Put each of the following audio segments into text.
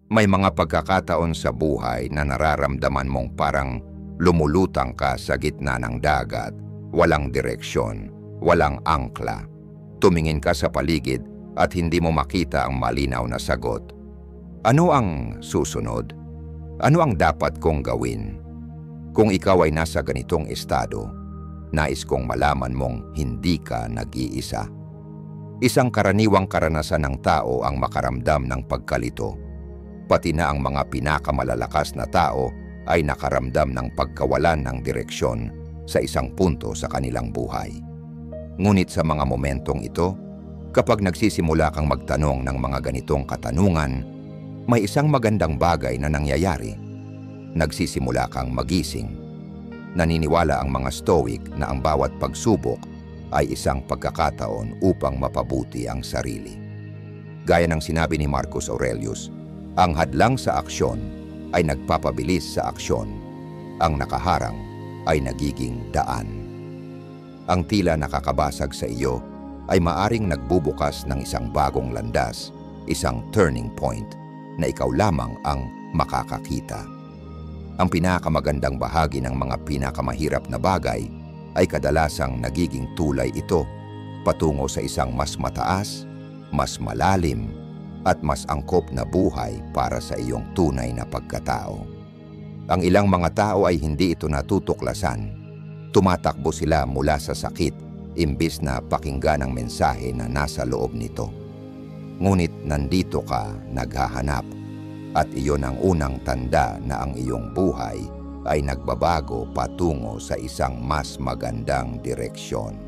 May mga pagkakataon sa buhay na nararamdaman mong parang lumulutang ka sa gitna ng dagat, walang direksyon, walang angkla. Tumingin ka sa paligid at hindi mo makita ang malinaw na sagot. Ano ang susunod? Ano ang dapat kong gawin? Kung ikaw ay nasa ganitong estado, nais kong malaman mong hindi ka nag-iisa. Isang karaniwang karanasan ng tao ang makaramdam ng pagkalito. Pati na ang mga pinakamalalakas na tao ay nakaramdam ng pagkawalan ng direksyon sa isang punto sa kanilang buhay. Ngunit sa mga momentong ito, kapag nagsisimula kang magtanong ng mga ganitong katanungan, may isang magandang bagay na nangyayari. Nagsisimula kang magising. Naniniwala ang mga Stoic na ang bawat pagsubok ay isang pagkakataon upang mapabuti ang sarili. Gaya ng sinabi ni Marcus Aurelius, ang hadlang sa aksyon ay nagpapabilis sa aksyon. Ang nakaharang ay nagiging daan. Ang tila nakakabasag sa iyo ay maaring nagbubukas ng isang bagong landas, isang turning point na ikaw lamang ang makakakita. Ang pinakamagandang bahagi ng mga pinakamahirap na bagay ay kadalasang nagiging tulay ito patungo sa isang mas mataas, mas malalim, at mas angkop na buhay para sa iyong tunay na pagkatao. Ang ilang mga tao ay hindi ito natutuklasan. Tumatakbo sila mula sa sakit imbis na pakinggan ang mensahe na nasa loob nito. Ngunit nandito ka naghahanap at iyon ang unang tanda na ang iyong buhay ay nagbabago patungo sa isang mas magandang direksyon.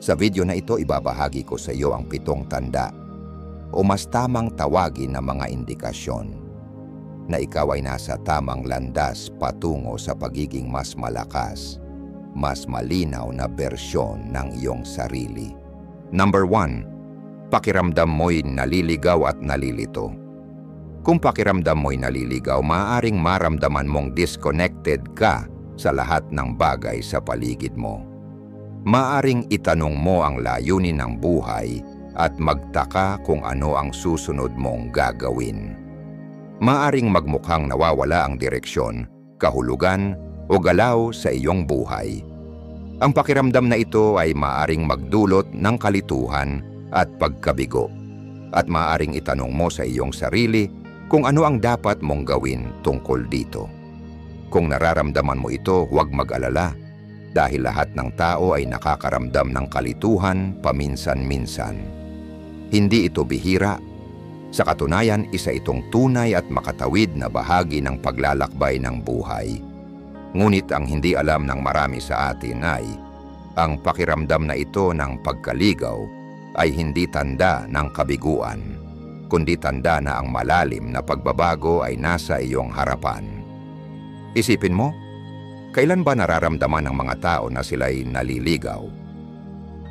Sa video na ito ibabahagi ko sa iyo ang 7 tanda o mas tamang tawagin na mga indikasyon na ikaw ay nasa tamang landas patungo sa pagiging mas malakas, mas malinaw na bersyon ng iyong sarili. Number 1, pakiramdam mo'y naliligaw at nalilito. Kung pakiramdam mo'y naliligaw, maaaring maramdaman mong disconnected ka sa lahat ng bagay sa paligid mo. Maaaring itanong mo ang layunin ng buhay at magtaka kung ano ang susunod mong gagawin. Maaring magmukhang nawawala ang direksyon, kahulugan o galaw sa iyong buhay. Ang pakiramdam na ito ay maaring magdulot ng kalituhan at pagkabigo. At maaring itanong mo sa iyong sarili kung ano ang dapat mong gawin tungkol dito. Kung nararamdaman mo ito, huwag mag-alala dahil lahat ng tao ay nakakaramdam ng kalituhan paminsan-minsan. Hindi ito bihira. Sa katunayan, isa itong tunay at makatawid na bahagi ng paglalakbay ng buhay. Ngunit ang hindi alam ng marami sa atin ay, ang pakiramdam na ito ng pagkaligaw ay hindi tanda ng kabiguan, kundi tanda na ang malalim na pagbabago ay nasa iyong harapan. Isipin mo, kailan ba nararamdaman ng mga tao na sila'y naliligaw?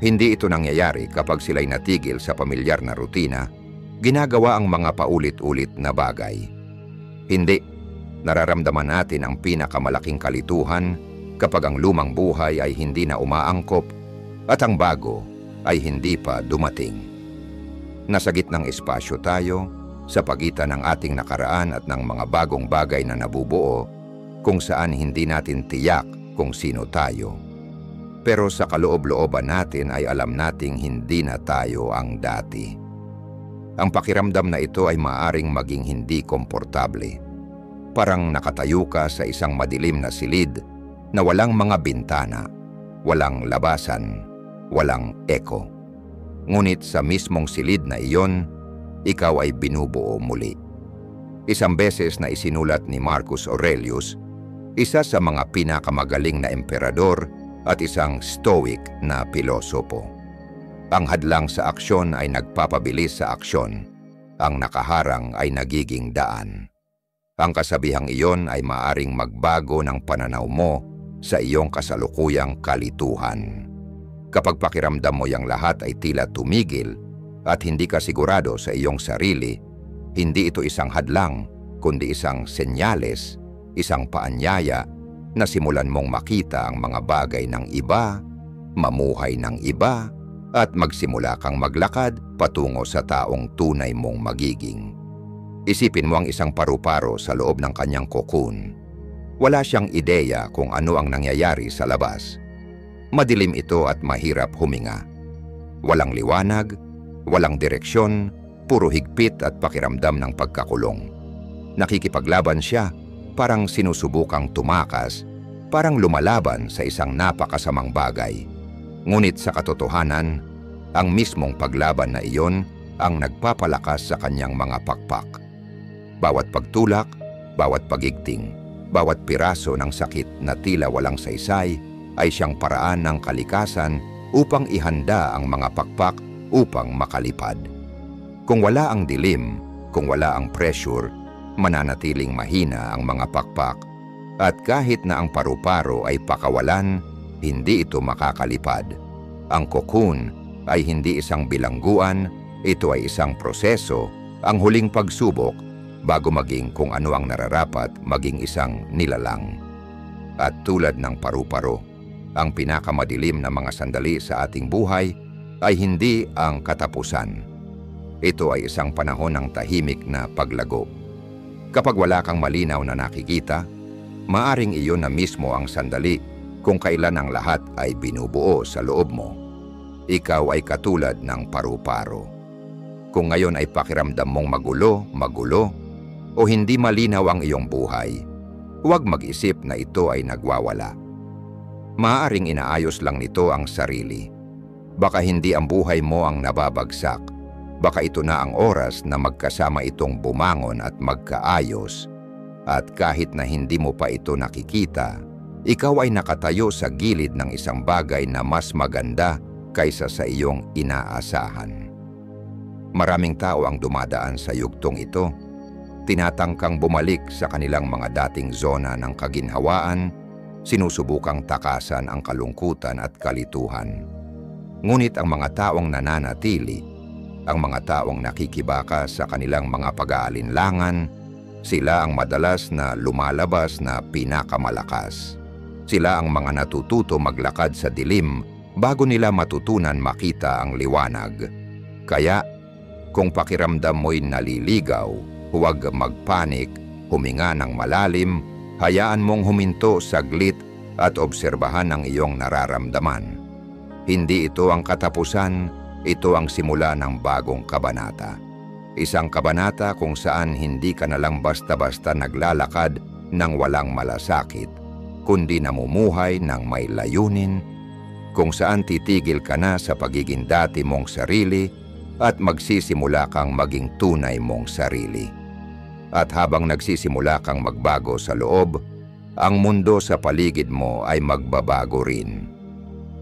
Hindi ito nangyayari kapag sila'y natigil sa pamilyar na rutina, ginagawa ang mga paulit-ulit na bagay. Hindi, nararamdaman natin ang pinakamalaking kalituhan kapag ang lumang buhay ay hindi na umaangkop at ang bago ay hindi pa dumating. Nasa gitnang espasyo tayo sa pagitan ng ating nakaraan at ng mga bagong bagay na nabubuo kung saan hindi natin tiyak kung sino tayo. Pero sa kaloob-looban natin ay alam nating hindi na tayo ang dati. Ang pakiramdam na ito ay maaring maging hindi komportable. Parang nakatayo ka sa isang madilim na silid na walang mga bintana, walang labasan, walang eko. Ngunit sa mismong silid na iyon, ikaw ay binubuo muli. Isang beses na isinulat ni Marcus Aurelius, isa sa mga pinakamagaling na emperador at isang Stoic na pilosopo. Ang hadlang sa aksyon ay nagpapabilis sa aksyon. Ang nakaharang ay nagiging daan. Ang kasabihang iyon ay maaring magbago ng pananaw mo sa iyong kasalukuyang kalituhan. Kapag pakiramdam mo yang lahat ay tila tumigil at hindi ka sigurado sa iyong sarili, hindi ito isang hadlang, kundi isang senyales, isang paanyaya na simulan mong makita ang mga bagay ng iba, mamuhay ng iba, at magsimula kang maglakad patungo sa taong tunay mong magiging. Isipin mo ang isang paru-paro sa loob ng kanyang cocoon. Wala siyang ideya kung ano ang nangyayari sa labas. Madilim ito at mahirap huminga. Walang liwanag, walang direksyon, puro higpit at pakiramdam ng pagkakulong. Nakikipaglaban siya, parang sinusubukang tumakas, parang lumalaban sa isang napakasamang bagay. Ngunit sa katotohanan, ang mismong paglaban na iyon ang nagpapalakas sa kanyang mga pakpak. Bawat pagtulak, bawat pagigting, bawat piraso ng sakit na tila walang saysay ay siyang paraan ng kalikasan upang ihanda ang mga pakpak upang makalipad. Kung wala ang dilim, kung wala ang pressure, mananatiling mahina ang mga pakpak at kahit na ang paru-paro ay pakawalan, hindi ito makakalipad. Ang cocoon ay hindi isang bilangguan, ito ay isang proseso, ang huling pagsubok bago maging kung ano ang nararapat maging isang nilalang. At tulad ng paru-paro, ang pinakamadilim na mga sandali sa ating buhay ay hindi ang katapusan. Ito ay isang panahon ng tahimik na paglago. Kapag wala kang malinaw na nakikita, maaring iyon na mismo ang sandali kung kailan ang lahat ay binubuo sa loob mo. Ikaw ay katulad ng paru-paro. Kung ngayon ay pakiramdam mong magulo, o hindi malinaw ang iyong buhay, huwag mag-isip na ito ay nagwawala. Maaaring inaayos lang nito ang sarili. Baka hindi ang buhay mo ang nababagsak. Baka ito na ang oras na magkasama itong bumangon at magkaayos. At kahit na hindi mo pa ito nakikita, ikaw ay nakatayo sa gilid ng isang bagay na mas maganda kaysa sa iyong inaasahan. Maraming tao ang dumadaan sa yugtong ito, tinatangkang bumalik sa kanilang mga dating zona ng kaginhawaan, sinusubukang takasan ang kalungkutan at kalituhan. Ngunit ang mga taong nananatili, ang mga taong nakikibaka sa kanilang mga pag-aalinlangan, sila ang madalas na lumalabas na pinakamalakas. Sila ang mga natututo maglakad sa dilim bago nila matutunan makita ang liwanag. Kaya, kung pakiramdam mo'y naliligaw, huwag magpanik, huminga ng malalim, hayaan mong huminto saglit at obserbahan ang iyong nararamdaman. Hindi ito ang katapusan, ito ang simula ng bagong kabanata. Isang kabanata kung saan hindi ka na lang basta-basta naglalakad ng walang malasakit, kundi namumuhay ng may layunin, kung saan titigil ka na sa pagiging dati mong sarili at magsisimula kang maging tunay mong sarili. At habang nagsisimula kang magbago sa loob, ang mundo sa paligid mo ay magbabago rin.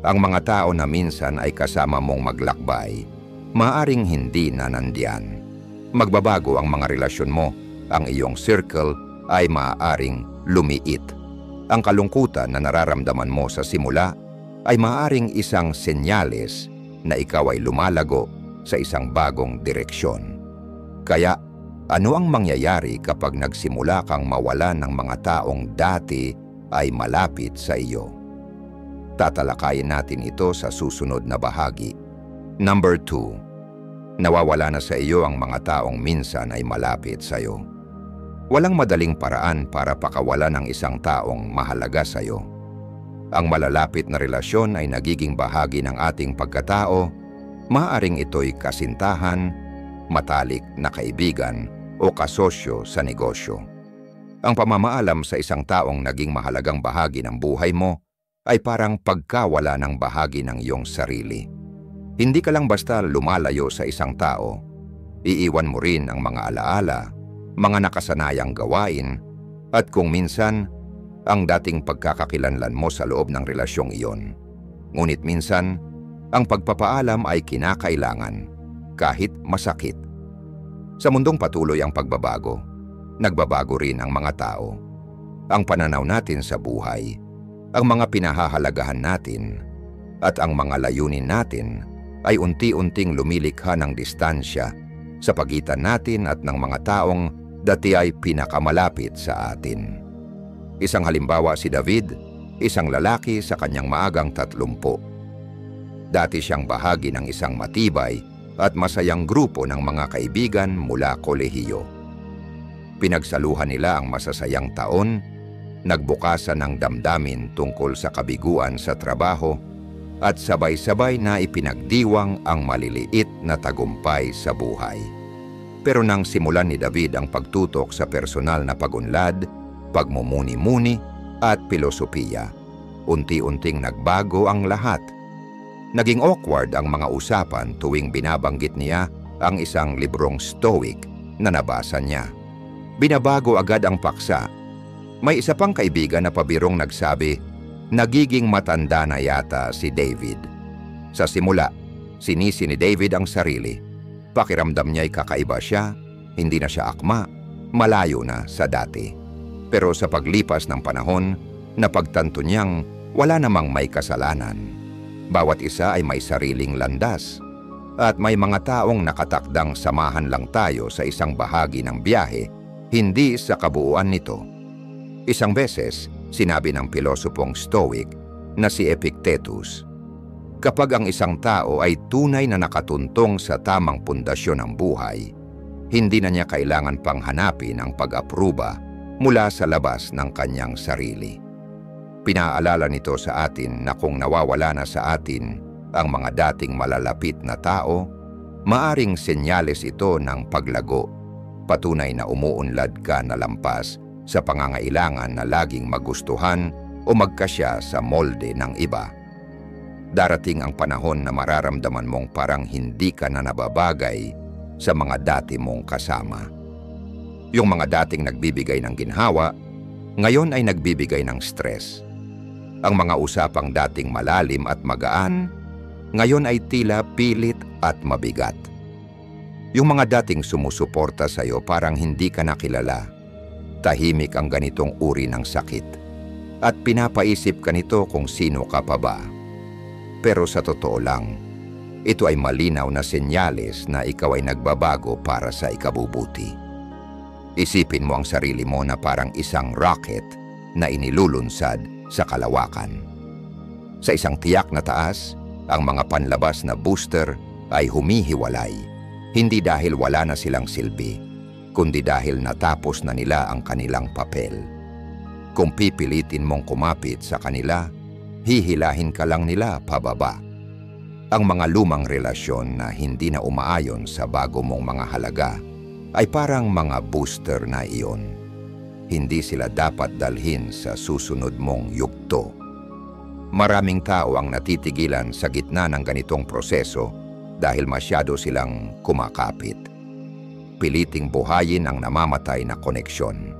Ang mga tao na minsan ay kasama mong maglakbay, maaring hindi na nandiyan. Magbabago ang mga relasyon mo, ang iyong circle ay maaaring lumiit. Ang kalungkutan na nararamdaman mo sa simula ay maaaring isang senyales na ikaw ay lumalago sa isang bagong direksyon. Kaya, ano ang mangyayari kapag nagsimula kang mawala ng mga taong dati ay malapit sa iyo? Tatalakayin natin ito sa susunod na bahagi. Number 2. Nawawala na sa iyo ang mga taong minsan ay malapit sa iyo. Walang madaling paraan para pakawalan ng isang taong mahalaga sa iyo. Ang malalapit na relasyon ay nagiging bahagi ng ating pagkatao. Maaaring ito'y kasintahan, matalik na kaibigan, o kasosyo sa negosyo. Ang pamamaalam sa isang taong naging mahalagang bahagi ng buhay mo ay parang pagkawala ng bahagi ng iyong sarili. Hindi ka lang basta lumalayo sa isang tao, iiwan mo rin ang mga alaala, mga nakasanayang gawain, at kung minsan, ang dating pagkakakilanlan mo sa loob ng relasyong iyon. Ngunit minsan, ang pagpapaalam ay kinakailangan, kahit masakit. Sa mundong patuloy ang pagbabago, nagbabago rin ang mga tao. Ang pananaw natin sa buhay, ang mga pinahahalagahan natin, at ang mga layunin natin ay unti-unting lumilikha ng distansya sa pagitan natin at ng mga taong dati ay pinakamalapit sa atin. Isang halimbawa si David, isang lalaki sa kanyang maagang 30. Dati siyang bahagi ng isang matibay at masayang grupo ng mga kaibigan mula kolehiyo. Pinagsaluhan nila ang masasayang taon, nagbukasan ng damdamin tungkol sa kabiguan sa trabaho, at sabay-sabay na ipinagdiwang ang maliliit na tagumpay sa buhay. Pero nang simulan ni David ang pagtutok sa personal na pagunlad, pagmumuni-muni at pilosopiya, unti-unting nagbago ang lahat. Naging awkward ang mga usapan tuwing binabanggit niya ang isang librong Stoic na nabasa niya. Binabago agad ang paksa. May isa pang kaibigan na pabirong nagsabi, nagiging matanda na yata si David. Sa simula, sinisi ni David ang sarili. Pakiramdam niya'y kakaiba siya, hindi na siya akma, malayo na sa dati. Pero sa paglipas ng panahon, napagtanto niyang wala namang may kasalanan. Bawat isa ay may sariling landas. At may mga taong nakatakdang samahan lang tayo sa isang bahagi ng biyahe, hindi sa kabuuan nito. Isang beses, sinabi ng pilosopong Stoic na si Epictetus, kapag ang isang tao ay tunay na nakatuntong sa tamang pundasyon ng buhay, hindi na niya kailangan pang hanapin ang pag-apruba mula sa labas ng kanyang sarili. Pinaalala nito sa atin na kung nawawala na sa atin ang mga dating malalapit na tao, maaring senyales ito ng paglago, patunay na umuunlad ka na lampas sa pangangailangan na laging magustuhan o magkasya sa molde ng iba. Darating ang panahon na mararamdaman mong parang hindi ka na nababagay sa mga dati mong kasama. Yung mga dating nagbibigay ng ginhawa, ngayon ay nagbibigay ng stress. Ang mga usapang dating malalim at magaan, ngayon ay tila pilit at mabigat. Yung mga dating sumusuporta sa iyo parang hindi ka nakilala. Tahimik ang ganitong uri ng sakit. At pinapaisip ka nito kung sino ka pa ba. Pero sa totoo lang, ito ay malinaw na senyales na ikaw ay nagbabago para sa ikabubuti. Isipin mo ang sarili mo na parang isang rocket na inilulunsad sa kalawakan. Sa isang tiyak na taas, ang mga panlabas na booster ay humihiwalay, hindi dahil wala na silang silbi, kundi dahil natapos na nila ang kanilang papel. Kung pipilitin mong kumapit sa kanila, hihilahin ka lang nila pababa. Ang mga lumang relasyon na hindi na umaayon sa bago mong mga halaga ay parang mga booster na iyon. Hindi sila dapat dalhin sa susunod mong yugto. Maraming tao ang natitigilan sa gitna ng ganitong proseso dahil masyado silang kumakapit. Piliting buhayin ang namamatay na koneksyon.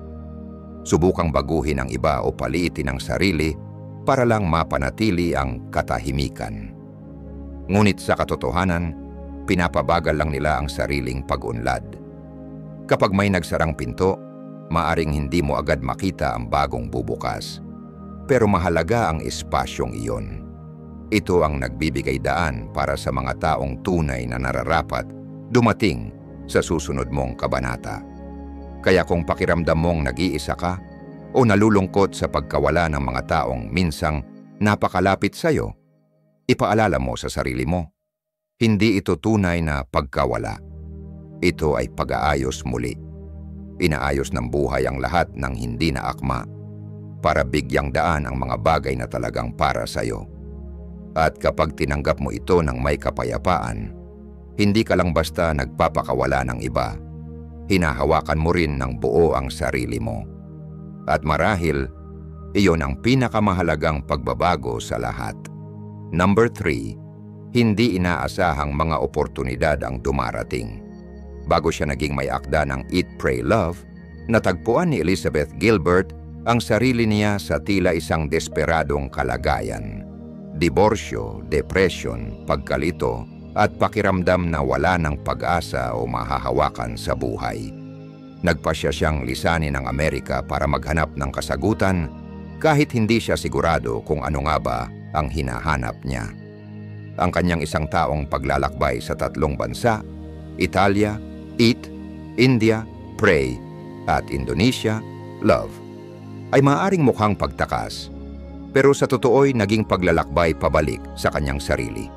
Subukang baguhin ang iba o paliitin ang sarili para lang mapanatili ang katahimikan. Ngunit sa katotohanan, pinapabagal lang nila ang sariling pag-unlad. Kapag may nagsarang pinto, maaring hindi mo agad makita ang bagong bubukas. Pero mahalaga ang espasyong iyon. Ito ang nagbibigay daan para sa mga taong tunay na nararapat dumating sa susunod mong kabanata. Kaya kung pakiramdam mong nag-iisa ka o nalulungkot sa pagkawala ng mga taong minsang napakalapit sa iyo, ipaalala mo sa sarili mo, hindi ito tunay na pagkawala. Ito ay pag-aayos muli. Inaayos ng buhay ang lahat ng hindi na akma para bigyang daan ang mga bagay na talagang para sa iyo. At kapag tinanggap mo ito ng may kapayapaan, hindi ka lang basta nagpapakawala ng iba, hinahawakan mo rin ng buo ang sarili mo. At marahil, iyon ang pinakamahalagang pagbabago sa lahat. Number 3, hindi inaasahang mga oportunidad ang dumarating. Bago siya naging may akda ng Eat, Pray, Love, natagpuan ni Elizabeth Gilbert ang sarili niya sa tila isang desperadong kalagayan. Diborsyo, depresyon, pagkalito, at pakiramdam na wala ng pag-asa o mahahawakan sa buhay. Nagpasya siyang lisanin ng Amerika para maghanap ng kasagutan kahit hindi siya sigurado kung ano nga ba ang hinahanap niya. Ang kanyang isang taong paglalakbay sa 3 bansa, Italia, Eat, India, Pray, at Indonesia, Love, ay maaaring mukhang pagtakas, pero sa totoo'y naging paglalakbay pabalik sa kanyang sarili.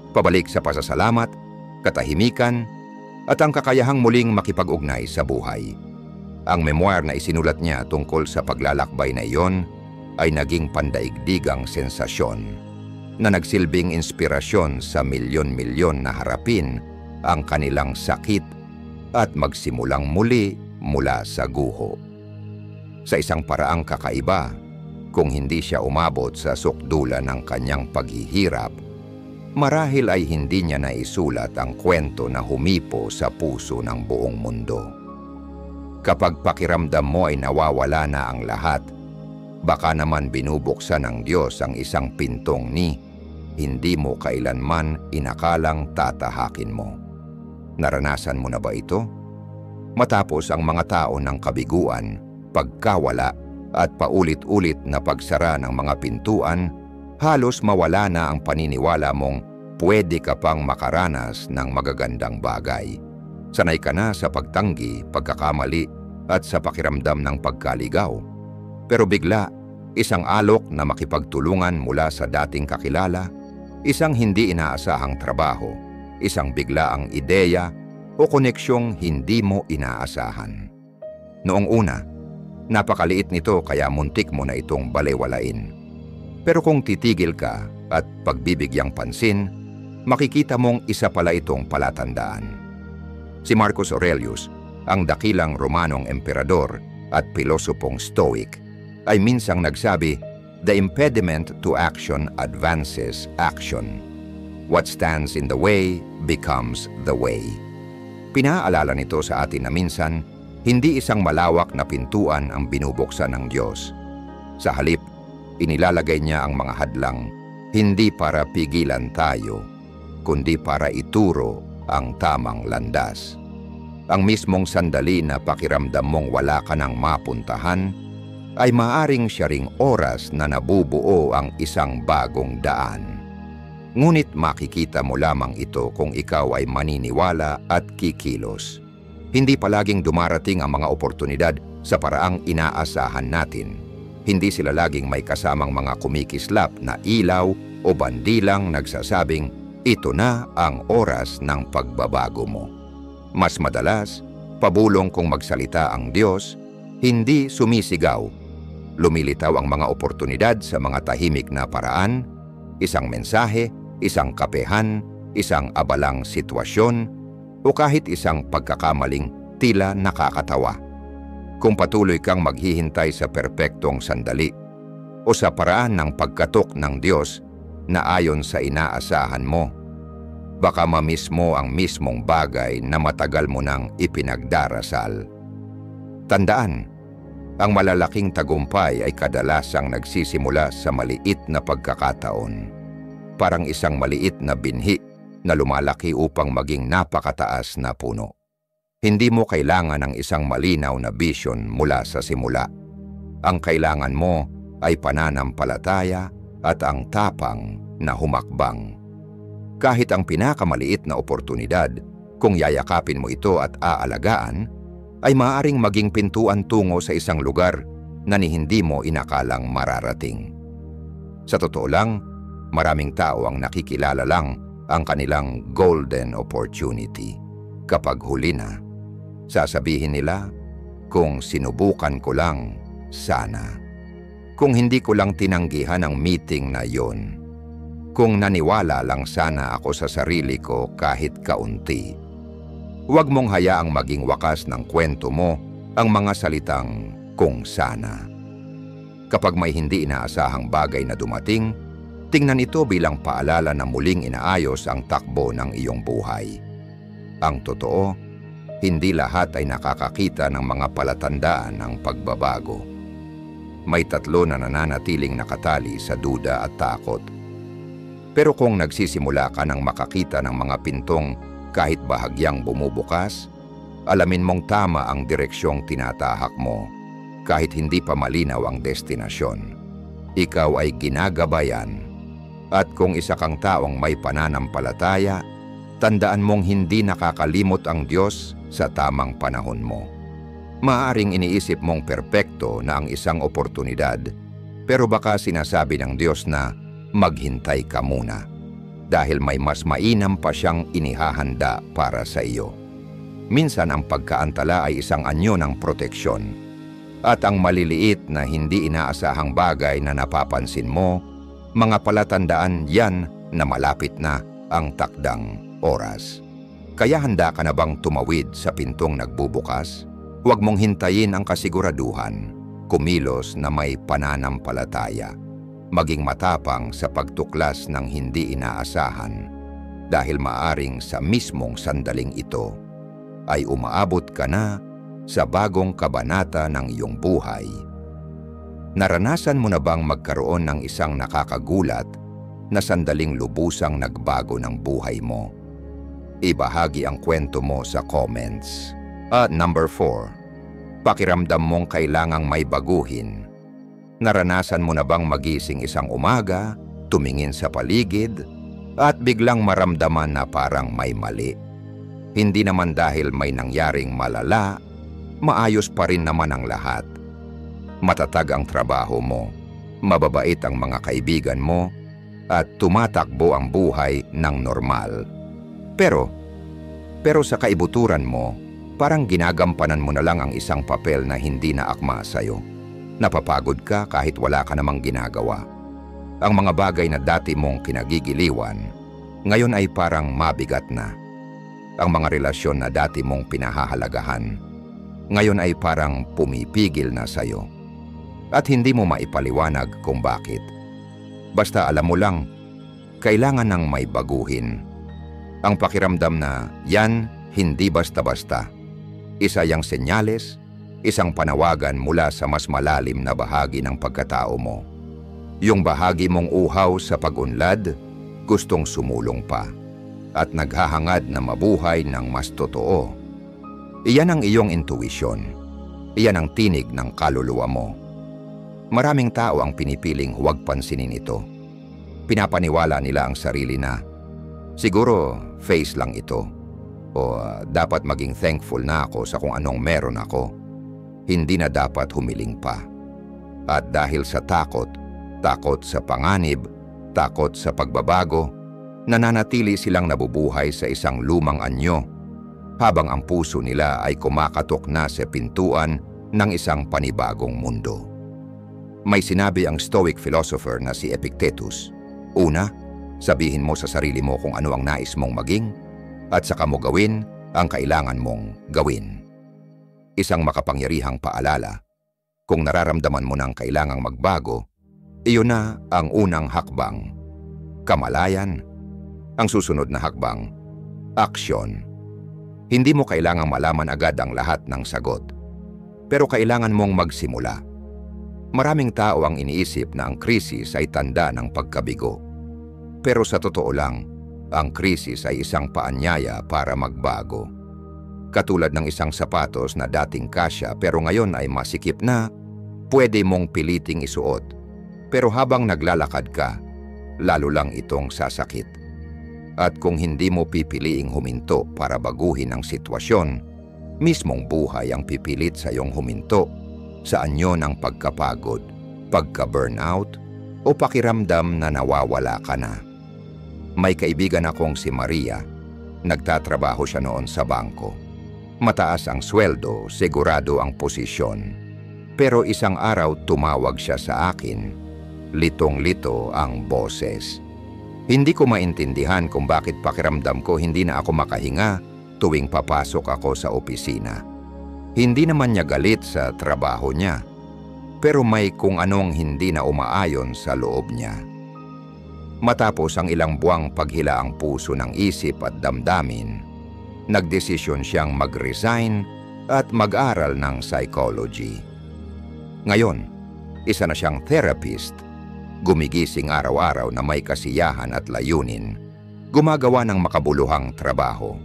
Pabalik sa pasasalamat, katahimikan, at ang kakayahang muling makipag-ugnay sa buhay. Ang memoir na isinulat niya tungkol sa paglalakbay na iyon ay naging pandaigdigang sensasyon na nagsilbing inspirasyon sa milyon-milyon na harapin ang kanilang sakit at magsimulang muli mula sa guho. Sa isang paraang kakaiba, kung hindi siya umabot sa sukdulan ng kanyang paghihirap, marahil ay hindi niya naisulat ang kwento na humipo sa puso ng buong mundo. Kapag pakiramdam mo ay nawawala na ang lahat, baka naman binubuksan ng Diyos ang isang pintong hindi mo kailanman inakalang tatahakin mo. Naranasan mo na ba ito? Matapos ang mga tao ng kabiguan, pagkawala at paulit-ulit na pagsara ng mga pintuan, halos mawala na ang paniniwala mong pwede ka pang makaranas ng magagandang bagay. Sanay ka na sa pagtanggi, pagkakamali at sa pakiramdam ng pagkaligaw. Pero bigla, isang alok na makipagtulungan mula sa dating kakilala, isang hindi inaasahang trabaho, isang biglaang ideya o koneksyong hindi mo inaasahan. Noong una, napakaliit nito kaya muntik mo na itong balewalain. Pero kung titigil ka at pagbibigyang pansin, makikita mong isa pala itong palatandaan. Si Marcus Aurelius, ang dakilang Romanong emperador at pilosopong Stoic, ay minsang nagsabi, "The impediment to action advances action. What stands in the way becomes the way." Pinaalala nito sa atin na minsan, hindi isang malawak na pintuan ang binubuksan ng Diyos. Sa halip, inilalagay niya ang mga hadlang, hindi para pigilan tayo, kundi para ituro ang tamang landas. Ang mismong sandali na pakiramdam mong wala ka nang mapuntahan, ay maaring siya ring oras na nabubuo ang isang bagong daan. Ngunit makikita mo lamang ito kung ikaw ay maniniwala at kikilos. Hindi palaging dumarating ang mga oportunidad sa paraang inaasahan natin. Hindi sila laging may kasamang mga kumikislap na ilaw o bandilang nagsasabing, ito na ang oras ng pagbabago mo. Mas madalas, pabulong kung magsalita ang Diyos, hindi sumisigaw. Lumilitaw ang mga oportunidad sa mga tahimik na paraan, isang mensahe, isang kapehan, isang abalang sitwasyon, o kahit isang pagkakamaling tila nakakatawa. Kung patuloy kang maghihintay sa perpektong sandali o sa paraan ng pagkatok ng Diyos na ayon sa inaasahan mo, baka mamiss mo ang mismong bagay na matagal mo nang ipinagdarasal. Tandaan, ang malalaking tagumpay ay kadalasang nagsisimula sa maliit na pagkakataon. Parang isang maliit na binhi na lumalaki upang maging napakataas na puno. Hindi mo kailangan ng isang malinaw na vision mula sa simula. Ang kailangan mo ay pananampalataya at ang tapang na humakbang. Kahit ang pinakamaliit na oportunidad, kung yayakapin mo ito at aalagaan, ay maaaring maging pintuan tungo sa isang lugar na hindi mo inakalang mararating. Sa totoo lang, maraming tao ang nakikilala lang ang kanilang golden opportunity. Kapag huli na, sasabihin nila, kung sinubukan ko lang, sana. Kung hindi ko lang tinanggihan ang meeting na yon. Kung naniwala lang sana ako sa sarili ko kahit kaunti. Huwag mong hayaang maging wakas ng kwento mo ang mga salitang kung sana. Kapag may hindi inaasahang bagay na dumating, tingnan ito bilang paalala na muling inaayos ang takbo ng iyong buhay. Ang totoo, hindi lahat ay nakakakita ng mga palatandaan ng pagbabago. May tatlo na nananatiling nakatali sa duda at takot. Pero kung nagsisimula ka ng makakita ng mga pintong kahit bahagyang bumubukas, alamin mong tama ang direksyong tinatahak mo kahit hindi pa malinaw ang destinasyon. Ikaw ay ginagabayan. At kung isa kang taong may pananampalataya, tandaan mong hindi nakakalimot ang Diyos sa tamang panahon mo. Maaring iniisip mong perpekto na ang isang oportunidad, pero baka sinasabi ng Diyos na maghintay ka muna dahil may mas mainam pa siyang inihahanda para sa iyo. Minsan ang pagkaantala ay isang anyo ng proteksyon. At ang maliliit na hindi inaasahang bagay na napapansin mo, mga palatandaan yan na malapit na ang takdang oras. Kaya handa ka na bang tumawid sa pintong nagbubukas? Huwag mong hintayin ang kasiguraduhan. Kumilos na may pananampalataya. Maging matapang sa pagtuklas ng hindi inaasahan. Dahil maaring sa mismong sandaling ito ay umaabot ka na sa bagong kabanata ng iyong buhay. Naranasan mo na bang magkaroon ng isang nakakagulat na sandaling lubusang nagbago ng buhay mo? Ibahagi ang kwento mo sa comments. At number 4, pakiramdam mong kailangang may baguhin. Naranasan mo na bang magising isang umaga, tumingin sa paligid, at biglang maramdaman na parang may mali? Hindi naman dahil may nangyaring malala, maayos pa rin naman ang lahat. Matatag ang trabaho mo, mababait ang mga kaibigan mo, at tumatakbo ang buhay ng normal. Pero sa kaibuturan mo, parang ginagampanan mo na lang ang isang papel na hindi na akma sa'yo. Napapagod ka kahit wala ka namang ginagawa. Ang mga bagay na dati mong kinagigiliwan, ngayon ay parang mabigat na. Ang mga relasyon na dati mong pinahahalagahan, ngayon ay parang pumipigil na sa'yo. At hindi mo maipaliwanag kung bakit. Basta alam mo lang, kailangan ng may baguhin. Ang pakiramdam na yan hindi basta-basta. Isa yang senyales, isang panawagan mula sa mas malalim na bahagi ng pagkatao mo. Yung bahagi mong uhaw sa pag-unlad, gustong sumulong pa, at naghahangad na mabuhay ng mas totoo. Iyan ang iyong intuition. Iyan ang tinig ng kaluluwa mo. Maraming tao ang pinipiling huwag pansinin ito. Pinapaniwala nila ang sarili na, siguro face lang ito. O dapat maging thankful na ako sa kung anong meron ako. Hindi na dapat humiling pa. At dahil sa takot sa panganib, takot sa pagbabago, nananatili silang nabubuhay sa isang lumang anyo, habang ang puso nila ay kumakatok na sa pintuan ng isang panibagong mundo. May sinabi ang Stoic philosopher na si Epictetus, una, sabihin mo sa sarili mo kung ano ang nais mong maging, at saka mo gawin ang kailangan mong gawin. Isang makapangyarihang paalala, kung nararamdaman mo nang kailangang magbago, iyon na ang unang hakbang. Kamalayan. Ang susunod na hakbang, aksyon. Hindi mo kailangang malaman agad ang lahat ng sagot, pero kailangan mong magsimula. Maraming tao ang iniisip na ang krisis ay tanda ng pagkabigo. Pero sa totoo lang, ang krisis ay isang paanyaya para magbago. Katulad ng isang sapatos na dating kasya pero ngayon ay masikip na, pwede mong piliting isuot. Pero habang naglalakad ka, lalo lang itong sasakit. At kung hindi mo pipiliing huminto para baguhin ang sitwasyon, mismong buhay ang pipilit sa iyong huminto sa anyo ng pagkapagod, pagka-burnout, o pakiramdam na nawawala ka na. May kaibigan akong si Maria. Nagtatrabaho siya noon sa bangko. Mataas ang sweldo, sigurado ang posisyon. Pero isang araw tumawag siya sa akin. Litong-lito ang boses. Hindi ko maintindihan kung bakit pakiramdam ko hindi na ako makahinga tuwing papasok ako sa opisina. Hindi naman niya galit sa trabaho niya, pero may kung anong hindi na umaayon sa loob niya. Matapos ang ilang buwang paghila ang puso ng isip at damdamin, nagdesisyon siyang mag-resign at mag-aral ng psychology. Ngayon, isa na siyang therapist, gumigising araw-araw na may kasiyahan at layunin, gumagawa ng makabuluhang trabaho.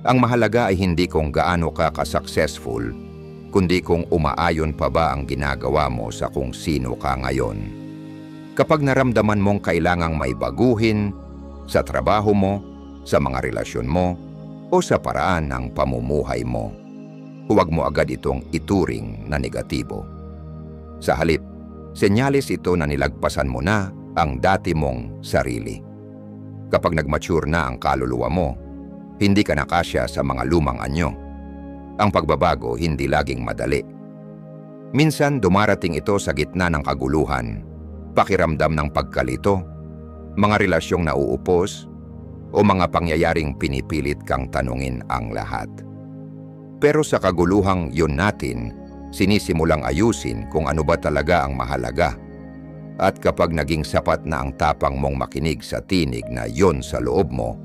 Ang mahalaga ay hindi kung gaano ka ka-successful, kundi kung umaayon pa ba ang ginagawa mo sa kung sino ka ngayon. Kapag naramdaman mong kailangang may baguhin sa trabaho mo, sa mga relasyon mo, o sa paraan ng pamumuhay mo, huwag mo agad itong ituring na negatibo. Sa halip, senyales ito na nilagpasan mo na ang dati mong sarili. Kapag nag-mature na ang kaluluwa mo, hindi ka na kasya sa mga lumang anyo. Ang pagbabago hindi laging madali. Minsan dumarating ito sa gitna ng kaguluhan, pakiramdam ng pagkalito, mga relasyong nauupos, o mga pangyayaring pinipilit kang tanungin ang lahat. Pero sa kaguluhang yun natin, sinisimulang ayusin kung ano ba talaga ang mahalaga. At kapag naging sapat na ang tapang mong makinig sa tinig na yon sa loob mo,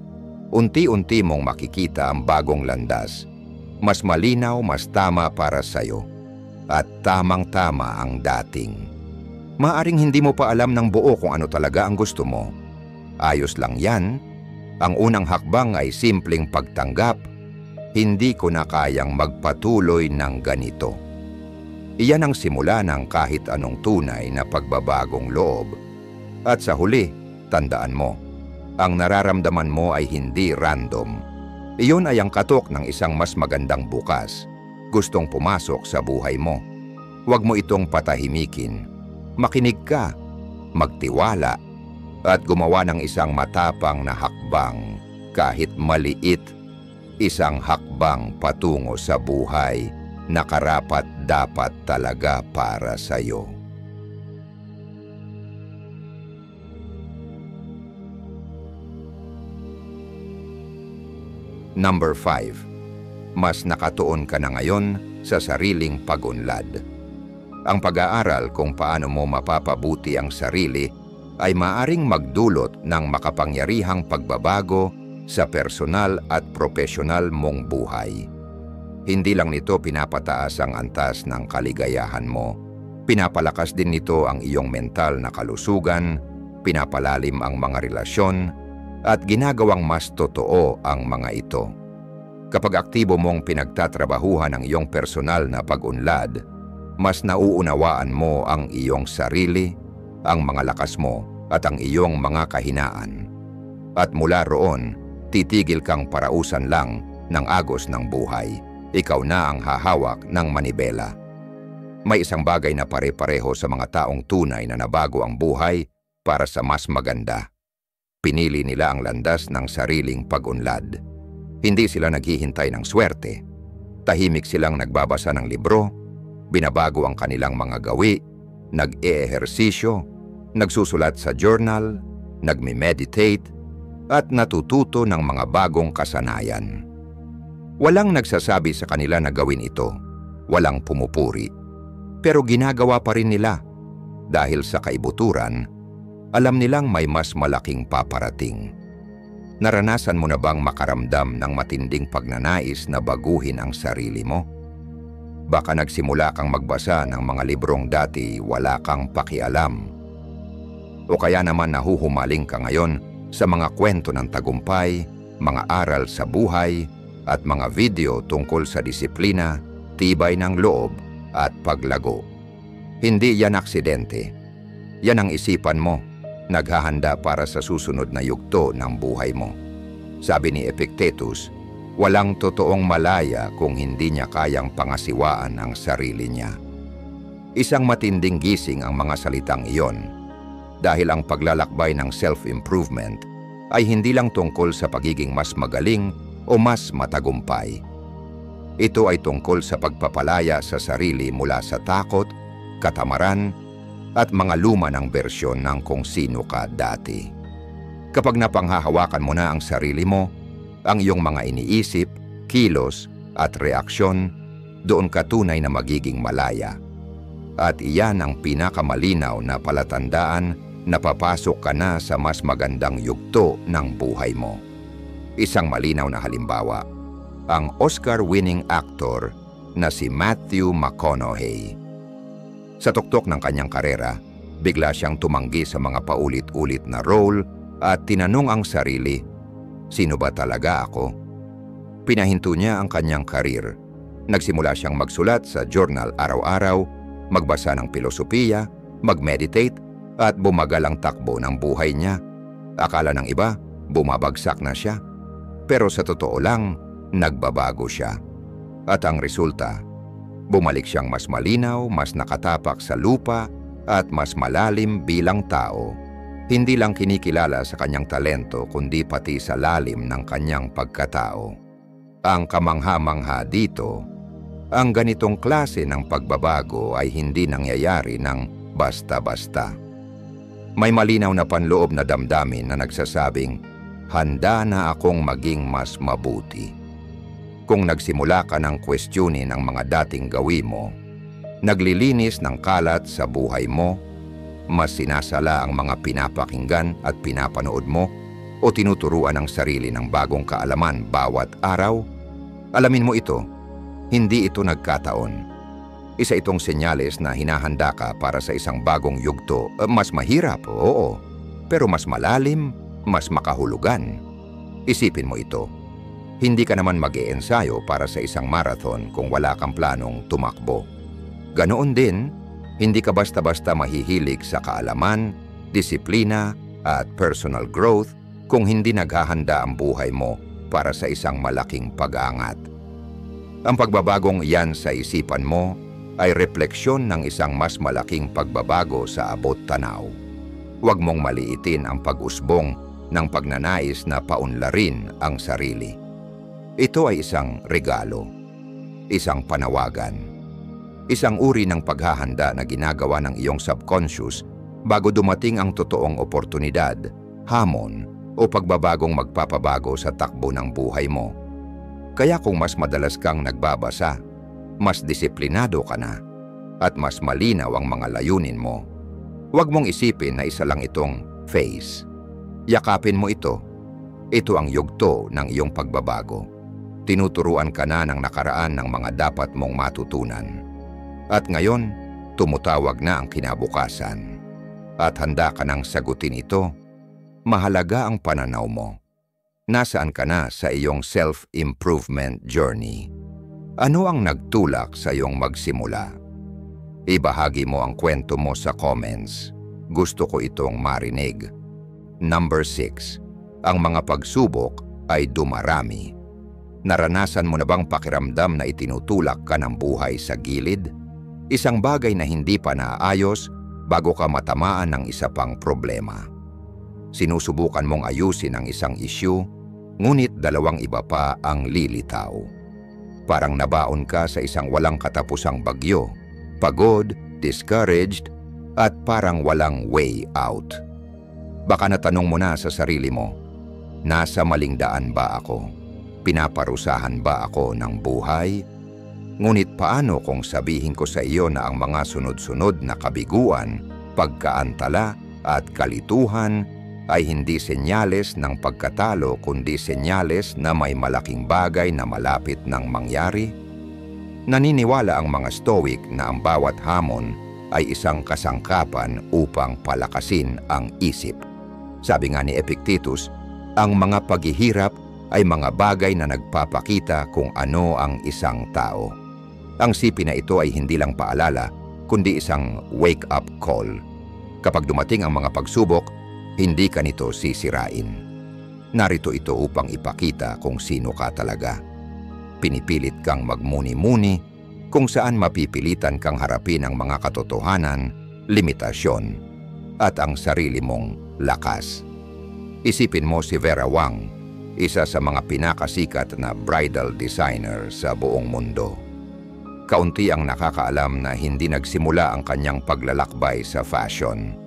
unti-unti mong makikita ang bagong landas. Mas malinaw, mas tama para sa'yo. At tamang-tama ang dating. Maaring hindi mo pa alam ng buo kung ano talaga ang gusto mo. Ayos lang yan. Ang unang hakbang ay simpleng pagtanggap. Hindi ko na kayang magpatuloy ng ganito. Iyan ang simula ng kahit anong tunay na pagbabagong loob. At sa huli, tandaan mo, ang nararamdaman mo ay hindi random. Iyon ay ang katok ng isang mas magandang bukas, gustong pumasok sa buhay mo. Huwag mo itong patahimikin. Makinig ka, magtiwala, at gumawa ng isang matapang na hakbang kahit maliit, isang hakbang patungo sa buhay na karapat-dapat talaga para sa'yo. Number 5. Mas nakatuon ka na ngayon sa sariling pag-unlad. Ang pag-aaral kung paano mo mapapabuti ang sarili ay maaring magdulot ng makapangyarihang pagbabago sa personal at profesional mong buhay. Hindi lang nito pinapataas ang antas ng kaligayahan mo, pinapalakas din nito ang iyong mental na kalusugan, pinapalalim ang mga relasyon, at ginagawang mas totoo ang mga ito. Kapag aktibo mong pinagtatrabahuhan ang iyong personal na pag-unlad, mas nauunawaan mo ang iyong sarili, ang mga lakas mo at ang iyong mga kahinaan. At mula roon, titigil kang parausan lang ng agos ng buhay. Ikaw na ang hahawak ng manibela. May isang bagay na pare-pareho sa mga taong tunay na nabago ang buhay para sa mas maganda. Pinili nila ang landas ng sariling pag-unlad. Hindi sila naghihintay ng swerte. Tahimik silang nagbabasa ng libro, binabago ang kanilang mga gawi, nag-eehersisyo, nagsusulat sa journal, nagme-meditate, at natututo ng mga bagong kasanayan. Walang nagsasabi sa kanila na gawin ito, walang pumupuri. Pero ginagawa pa rin nila dahil sa kaibuturan, alam nilang may mas malaking paparating. Naranasan mo na bang makaramdam ng matinding pagnanais na baguhin ang sarili mo? Baka nagsimula kang magbasa ng mga librong dati wala kang pakialam. O kaya naman nahuhumaling ka ngayon sa mga kwento ng tagumpay, mga aral sa buhay, at mga video tungkol sa disiplina, tibay ng loob, at paglago. Hindi yan aksidente. Yan ang isipan mo, naghahanda para sa susunod na yugto ng buhay mo. Sabi ni Epictetus, walang totoong malaya kung hindi niya kayang pangasiwaan ang sarili niya. Isang matinding gising ang mga salitang iyon, dahil ang paglalakbay ng self-improvement ay hindi lang tungkol sa pagiging mas magaling o mas matagumpay. Ito ay tungkol sa pagpapalaya sa sarili mula sa takot, katamaran, at mga luma ng bersyon ng kung sino ka dati. Kapag napanghahawakan mo na ang sarili mo, ang iyong mga iniisip, kilos, at reaksyon, doon ka tunay na magiging malaya. At iyan ang pinakamalinaw na palatandaan na papasok ka na sa mas magandang yugto ng buhay mo. Isang malinaw na halimbawa, ang Oscar-winning actor na si Matthew McConaughey. Sa tuktok ng kanyang karera, bigla siyang tumanggi sa mga paulit-ulit na role at tinanong ang sarili, sino ba talaga ako? Pinahinto niya ang kanyang karir. Nagsimula siyang magsulat sa journal araw-araw, magbasa ng filosofiya, mag-meditate, at bumagal ang takbo ng buhay niya. Akala ng iba, bumabagsak na siya. Pero sa totoo lang, nagbabago siya. At ang resulta, bumalik siyang mas malinaw, mas nakatapak sa lupa, at mas malalim bilang tao. Hindi lang kinikilala sa kanyang talento, kundi pati sa lalim ng kanyang pagkatao. Ang kamangha-mangha dito, Ang ganitong klase ng pagbabago ay hindi nangyayari ng basta-basta. May malinaw na panloob na damdamin na nagsasabing, handa na akong maging mas mabuti. Kung nagsimula ka ng questionin ang mga dating gawi mo, naglilinis ng kalat sa buhay mo, mas sinasala ang mga pinapakinggan at pinapanood mo, o tinuturuan ang sarili ng bagong kaalaman bawat araw, alamin mo ito, hindi ito nagkataon. Isa itong senyales na hinahanda ka para sa isang bagong yugto. Mas mahirap, oo, pero mas malalim, mas makahulugan. Isipin mo ito. Hindi ka naman mag-iensayo para sa isang marathon kung wala kang planong tumakbo. Ganoon din, hindi ka basta-basta mahihilig sa kaalaman, disiplina, at personal growth kung hindi naghahanda ang buhay mo para sa isang malaking pag-angat. Ang pagbabagong yan sa isipan mo ay refleksyon ng isang mas malaking pagbabago sa abot tanaw. Huwag mong maliitin ang pag-usbong ng pagnanais na paunlarin ang sarili. Ito ay isang regalo, isang panawagan, isang uri ng paghahanda na ginagawa ng iyong subconscious bago dumating ang totoong oportunidad, hamon o pagbabagong magpapabago sa takbo ng buhay mo. Kaya kung mas madalas kang nagbabasa, mas disiplinado ka na, at mas malinaw ang mga layunin mo, huwag mong isipin na isa lang itong phase. Yakapin mo ito. Ito ang yugto ng iyong pagbabago. Tinuturuan ka na ng nakaraan ng mga dapat mong matutunan. At ngayon, tumutawag na ang kinabukasan. At handa ka nang sagutin ito. Mahalaga ang pananaw mo. Nasaan ka na sa iyong self-improvement journey? Ano ang nagtulak sa iyong magsimula? Ibahagi mo ang kwento mo sa comments. Gusto ko itong marinig. Number 6. Ang mga pagsubok ay dumarami. Naranasan mo na bang pakiramdam na itinutulak ka ng buhay sa gilid? Isang bagay na hindi pa naayos bago ka matamaan ng isa pang problema. Sinusubukan mong ayusin ang isang issue, ngunit dalawang iba pa ang lilitaw. Parang nabaon ka sa isang walang katapusang bagyo, pagod, discouraged, at parang walang way out. Baka natanong mo na sa sarili mo, nasa maling daan ba ako? Pinaparusahan ba ako ng buhay? Ngunit paano kung sabihin ko sa iyo na ang mga sunod-sunod na kabiguan, pagkaantala at kalituhan ay hindi senyales ng pagkatalo kundi senyales na may malaking bagay na malapit ng mangyari? Naniniwala ang mga Stoic na ang bawat hamon ay isang kasangkapan upang palakasin ang isip. Sabi nga ni Epictetus, ang mga paghihirap ay mga bagay na nagpapakita kung ano ang isang tao. Ang sipi na ito ay hindi lang paalala, kundi isang wake-up call. Kapag dumating ang mga pagsubok, hindi ka nito sisirain. Narito ito upang ipakita kung sino ka talaga. Pinipilit kang magmuni-muni kung saan mapipilitan kang harapin ang mga katotohanan, limitasyon, at ang sarili mong lakas. Isipin mo si Vera Wang, isa sa mga pinakasikat na bridal designer sa buong mundo. Kaunti ang nakakaalam na hindi nagsimula ang kanyang paglalakbay sa fashion.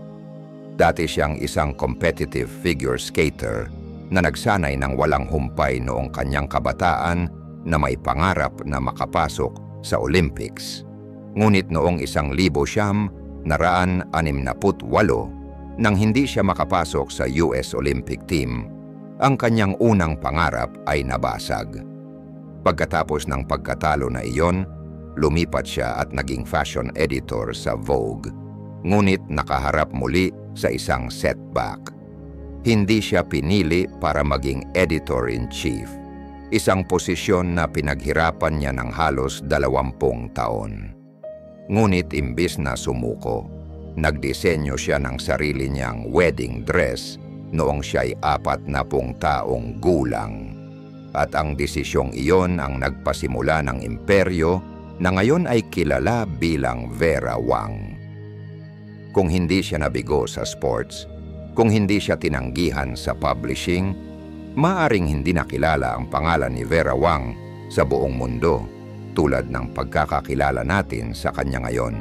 Dati siyang isang competitive figure skater na nagsanay ng walang humpay noong kanyang kabataan na may pangarap na makapasok sa Olympics. Ngunit noong 1968, nang hindi siya makapasok sa US Olympic team, ang kanyang unang pangarap ay nabasag. Pagkatapos ng pagkatalo na iyon, lumipat siya at naging fashion editor sa Vogue. Ngunit nakaharap muli sa isang setback. Hindi siya pinili para maging editor-in-chief, isang posisyon na pinaghirapan niya ng halos 20 taon. Ngunit imbis na sumuko, nagdisenyo siya ng sarili niyang wedding dress noong siya'y 40 taong gulang. At ang desisyong iyon ang nagpasimula ng imperyo na ngayon ay kilala bilang Vera Wang. Kung hindi siya nabigo sa sports, kung hindi siya tinanggihan sa publishing, maaring hindi nakilala ang pangalan ni Vera Wang sa buong mundo. tulad ng pagkakakilala natin sa kanya ngayon.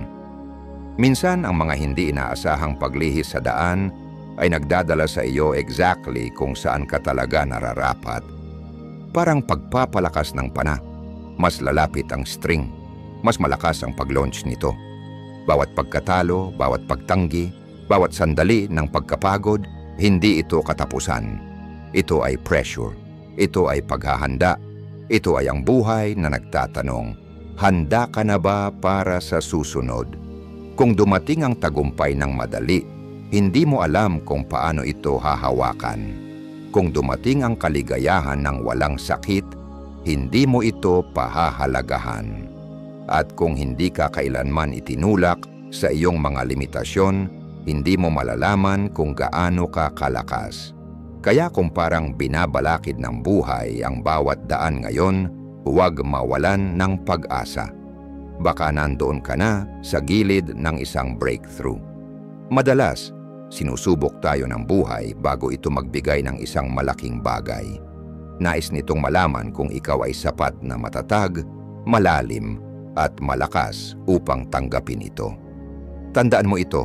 Minsan ang mga hindi inaasahang paglihis sa daan ay nagdadala sa iyo exactly kung saan ka talaga nararapat. Parang pagpapalakas ng pana, mas lalapit ang string, mas malakas ang pag-launch nito. Bawat pagkatalo, bawat pagtanggi, bawat sandali ng pagkapagod, hindi ito katapusan. Ito ay pressure, ito ay paghahanda, ito ay ang buhay na nagtatanong, handa ka na ba para sa susunod? Kung dumating ang tagumpay ng madali, hindi mo alam kung paano ito hahawakan. Kung dumating ang kaligayahan ng walang sakit, hindi mo ito pahahalagahan. At kung hindi ka kailanman itinulak sa iyong mga limitasyon, hindi mo malalaman kung gaano ka kalakas. Kaya kung parang binabalakid ng buhay ang bawat daan ngayon, huwag mawalan ng pag-asa. Baka nandoon ka na sa gilid ng isang breakthrough. Madalas, sinusubok tayo ng buhay bago ito magbigay ng isang malaking bagay. Nais nitong malaman kung ikaw ay sapat na matatag, malalim, at malakas upang tanggapin ito. Tandaan mo ito,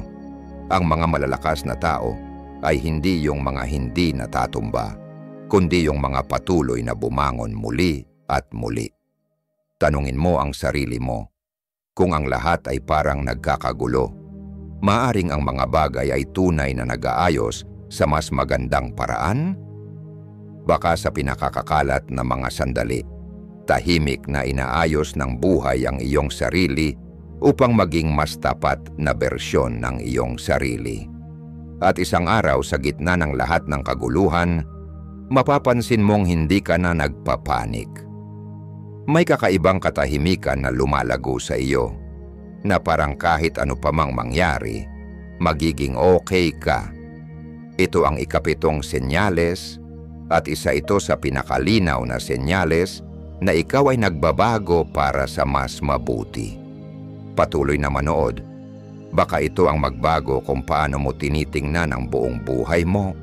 ang mga malalakas na tao ay hindi yung mga hindi natatumba, kundi yung mga patuloy na bumangon muli at muli. Tanungin mo ang sarili mo, kung ang lahat ay parang nagkakagulo, maaring ang mga bagay ay tunay na nag-aayos sa mas magandang paraan? Baka sa pinakakakalat na mga sandali, tahimik na inaayos ng buhay ang iyong sarili upang maging mas tapat na bersyon ng iyong sarili. At isang araw sa gitna ng lahat ng kaguluhan, mapapansin mong hindi ka na nagpapanik. May kakaibang katahimikan na lumalago sa iyo, na parang kahit ano pa mang mangyari, magiging okay ka. Ito ang ikapitong senyales at isa ito sa pinakalinaw na senyales na ikaw ay nagbabago para sa mas mabuti. Patuloy na manood. Baka ito ang magbago kung paano mo tinitingnan ang buong buhay mo.